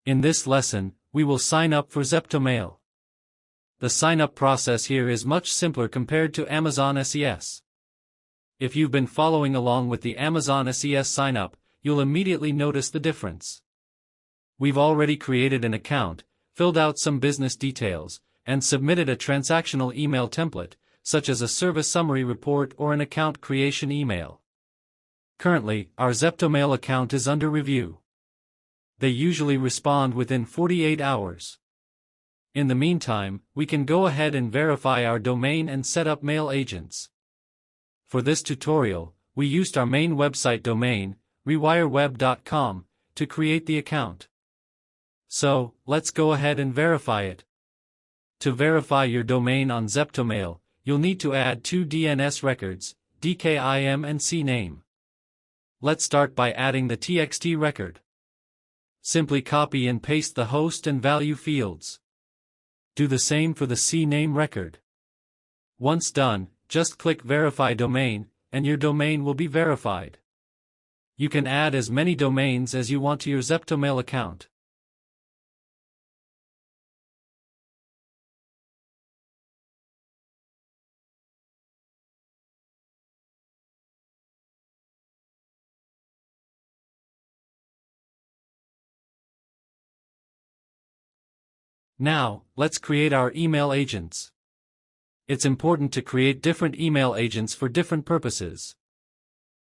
In this lesson, we will sign up for ZeptoMail. The sign-up process here is much simpler compared to Amazon SES. If you've been following along with the Amazon SES sign-up, you'll immediately notice the difference. We've already created an account, filled out some business details, and submitted a transactional email template, such as a service summary report or an account creation email. Currently, our ZeptoMail account is under review. They usually respond within 48 hours. In the meantime, we can go ahead and verify our domain and set up mail agents. For this tutorial, we used our main website domain, rewireweb.com, to create the account. So, let's go ahead and verify it. To verify your domain on ZeptoMail, you'll need to add two DNS records, DKIM and CNAME. Let's start by adding the TXT record. Simply copy and paste the host and value fields. Do the same for the CNAME record. Once done, just click Verify Domain, and your domain will be verified. You can add as many domains as you want to your ZeptoMail account. Now, let's create our email agents. It's important to create different email agents for different purposes.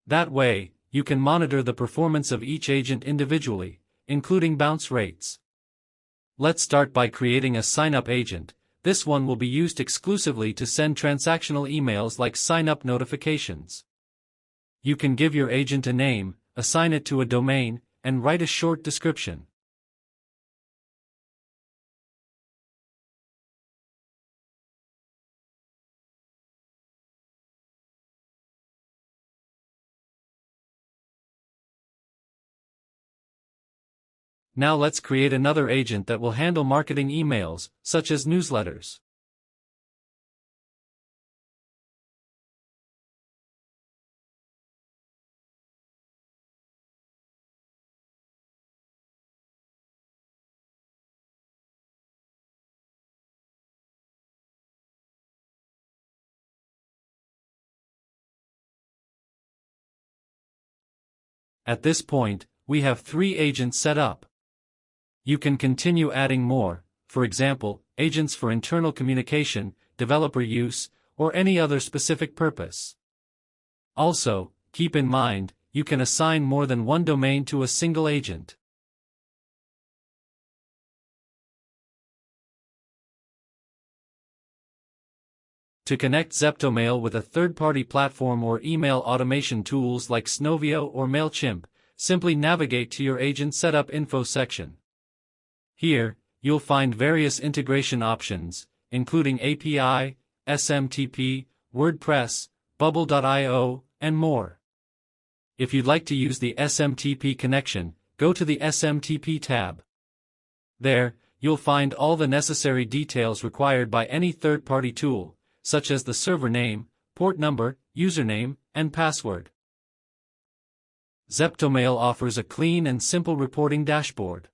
That way, you can monitor the performance of each agent individually, including bounce rates. Let's start by creating a sign-up agent. This one will be used exclusively to send transactional emails like sign-up notifications. You can give your agent a name, assign it to a domain, and write a short description. Now let's create another agent that will handle marketing emails, such as newsletters. At this point, we have 3 agents set up. You can continue adding more, for example, agents for internal communication, developer use, or any other specific purpose. Also, keep in mind, you can assign more than one domain to a single agent. To connect ZeptoMail with a third-party platform or email automation tools like Snovio or MailChimp, simply navigate to your agent setup info section. Here, you'll find various integration options, including API, SMTP, WordPress, Bubble.io, and more. If you'd like to use the SMTP connection, go to the SMTP tab. There, you'll find all the necessary details required by any third-party tool, such as the server name, port number, username, and password. ZeptoMail offers a clean and simple reporting dashboard.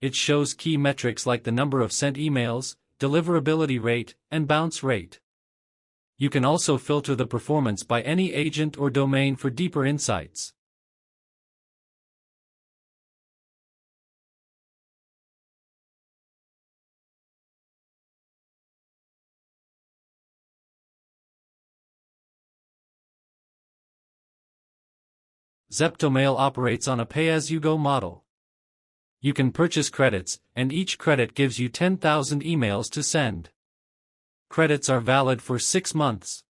It shows key metrics like the number of sent emails, deliverability rate, and bounce rate. You can also filter the performance by any agent or domain for deeper insights. ZeptoMail operates on a pay-as-you-go model. You can purchase credits, and each credit gives you 10,000 emails to send. Credits are valid for 6 months.